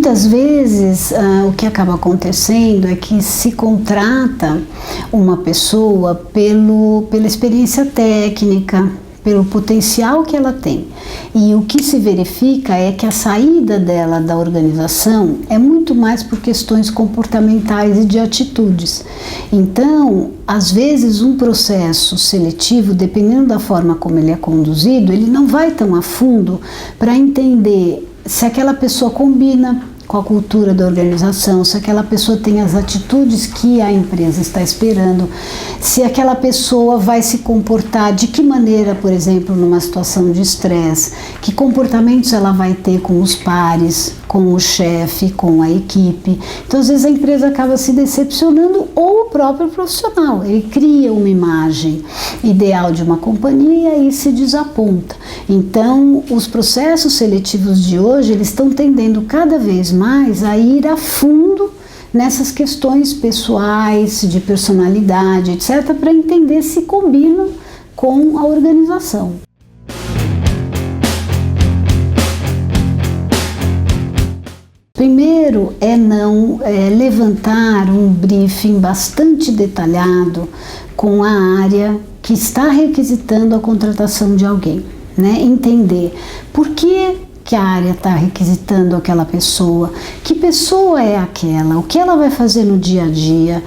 Muitas vezes o que acaba acontecendo é que se contrata uma pessoa pela experiência técnica, pelo potencial que ela tem. E o que se verifica é que a saída dela da organização é muito mais por questões comportamentais e de atitudes. Então, às vezes, um processo seletivo, dependendo da forma como ele é conduzido, ele não vai tão a fundo para entender se aquela pessoa combina com a cultura da organização, se aquela pessoa tem as atitudes que a empresa está esperando, se aquela pessoa vai se comportar de que maneira, por exemplo, numa situação de estresse, que comportamentos ela vai ter com os pares, com o chefe, com a equipe. Então, às vezes a empresa acaba se decepcionando ou o próprio profissional, ele cria uma imagem ideal de uma companhia e se desaponta. Então, os processos seletivos de hoje, eles estão tendendo cada vez mais a ir a fundo nessas questões pessoais, de personalidade, etc., para entender se combinam com a organização. Primeiro é levantar um briefing bastante detalhado com a área que está requisitando a contratação de alguém, né? Entender por que a área está requisitando aquela pessoa, que pessoa é aquela, o que ela vai fazer no dia a dia,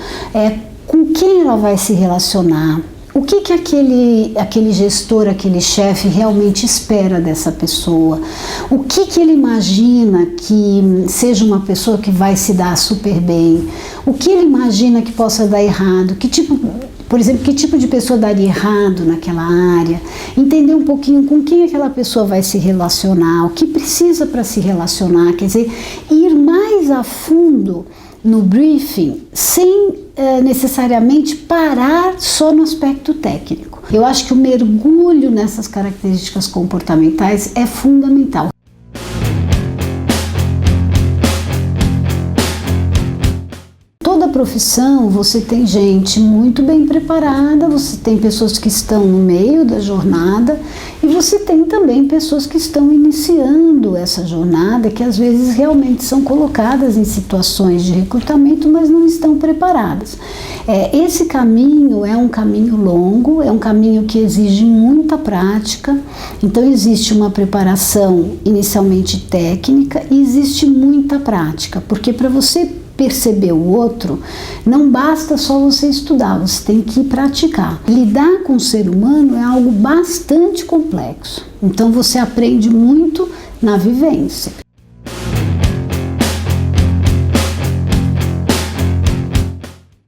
com quem ela vai se relacionar, o que aquele gestor, aquele chefe realmente espera dessa pessoa, o que ele imagina que seja uma pessoa que vai se dar super bem, o que ele imagina que possa dar errado, por exemplo, que tipo de pessoa daria errado naquela área, entender um pouquinho com quem aquela pessoa vai se relacionar, o que precisa para se relacionar, quer dizer, ir mais a fundo no briefing sem necessariamente parar só no aspecto técnico. Eu acho que o mergulho nessas características comportamentais é fundamental. Toda profissão você tem gente muito bem preparada, você tem pessoas que estão no meio da jornada e você tem também pessoas que estão iniciando essa jornada, que às vezes realmente são colocadas em situações de recrutamento, mas não estão preparadas. Esse caminho é um caminho longo, é um caminho que exige muita prática, então existe uma preparação inicialmente técnica e existe muita prática, porque para você perceber o outro, não basta só você estudar, você tem que praticar. Lidar com o ser humano é algo bastante complexo, então você aprende muito na vivência.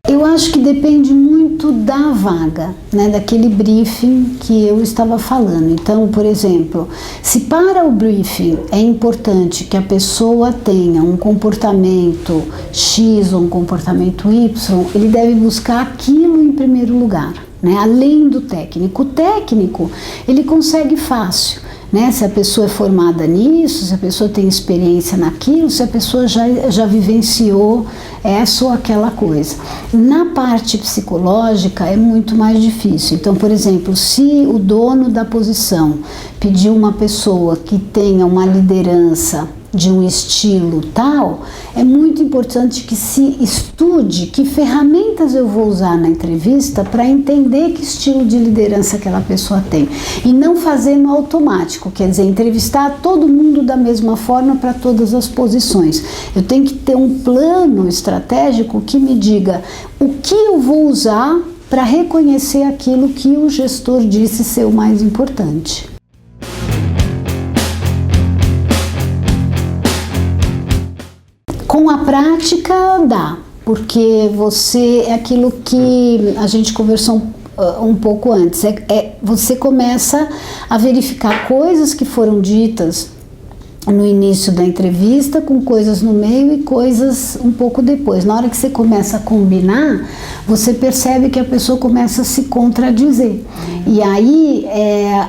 Eu acho que depende muito da vaga, né, daquele briefing que eu estava falando. Então, por exemplo, se para o briefing é importante que a pessoa tenha um comportamento X ou um comportamento Y, ele deve buscar aquilo em primeiro lugar, né, além do técnico. O técnico, ele consegue fácil, né? Se a pessoa é formada nisso, se a pessoa tem experiência naquilo, se a pessoa já vivenciou essa ou aquela coisa. Na parte psicológica é muito mais difícil. Então, por exemplo, se o dono da posição pediu uma pessoa que tenha uma liderança de um estilo tal, é muito importante que se estude que ferramentas eu vou usar na entrevista para entender que estilo de liderança aquela pessoa tem. E não fazer no automático, quer dizer, entrevistar todo mundo da mesma forma para todas as posições. Eu tenho que ter um plano estratégico que me diga o que eu vou usar para reconhecer aquilo que o gestor disse ser o mais importante. Com a prática dá, porque é aquilo que a gente conversou um pouco antes, você começa a verificar coisas que foram ditas no início da entrevista, com coisas no meio e coisas um pouco depois. Na hora que você começa a combinar, você percebe que a pessoa começa a se contradizer. E aí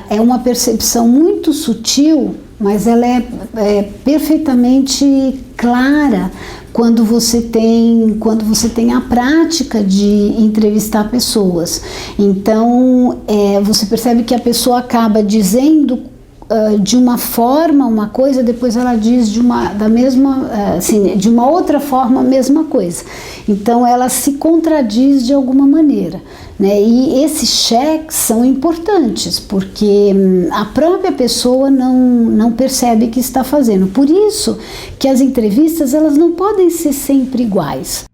é uma percepção muito sutil, mas ela é perfeitamente clara quando você tem a prática de entrevistar pessoas. Então, você percebe que a pessoa acaba dizendo de uma forma uma coisa, depois ela diz de uma outra forma a mesma coisa. Então ela se contradiz de alguma maneira, né? E esses cheques são importantes porque a própria pessoa não percebe que está fazendo. Por isso que as entrevistas elas não podem ser sempre iguais.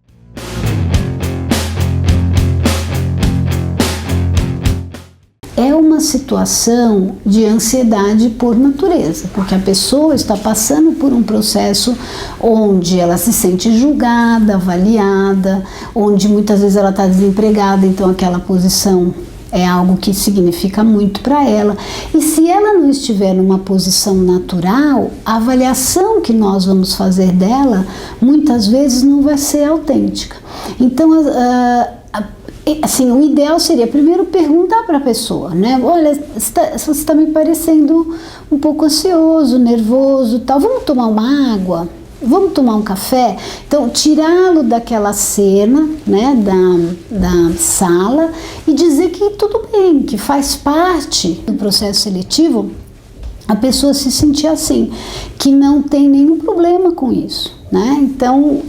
É uma situação de ansiedade por natureza, porque a pessoa está passando por um processo onde ela se sente julgada, avaliada, onde muitas vezes ela está desempregada, então aquela posição é algo que significa muito para ela. E se ela não estiver numa posição natural, a avaliação que nós vamos fazer dela muitas vezes não vai ser autêntica. Então, assim, o ideal seria primeiro perguntar para a pessoa, né? Olha, você está me parecendo um pouco ansioso, nervoso, tal. Vamos tomar uma água? Vamos tomar um café? Então, tirá-lo daquela cena, né, da sala e dizer que tudo bem, que faz parte do processo seletivo a pessoa se sentir assim, que não tem nenhum problema com isso, né? Então,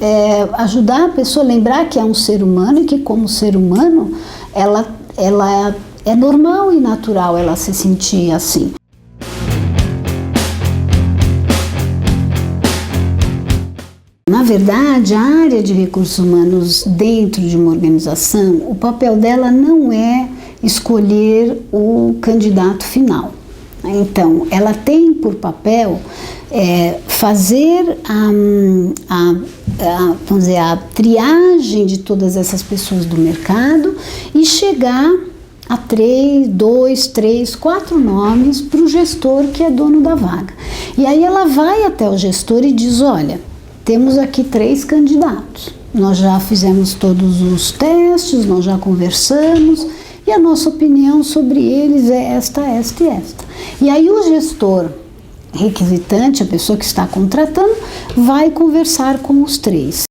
ajudar a pessoa a lembrar que é um ser humano e que como ser humano, ela é normal e natural ela se sentir assim. Na verdade, a área de recursos humanos dentro de uma organização, o papel dela não é escolher o candidato final. Então, ela tem por papel fazer vamos dizer, a triagem de todas essas pessoas do mercado e chegar a 2, 3, 4 nomes para o gestor que é dono da vaga. E aí ela vai até o gestor e diz, olha, temos aqui 3 candidatos, nós já fizemos todos os testes, nós já conversamos e a nossa opinião sobre eles é esta, esta e esta. E aí o gestor requisitante, a pessoa que está contratando, vai conversar com os 3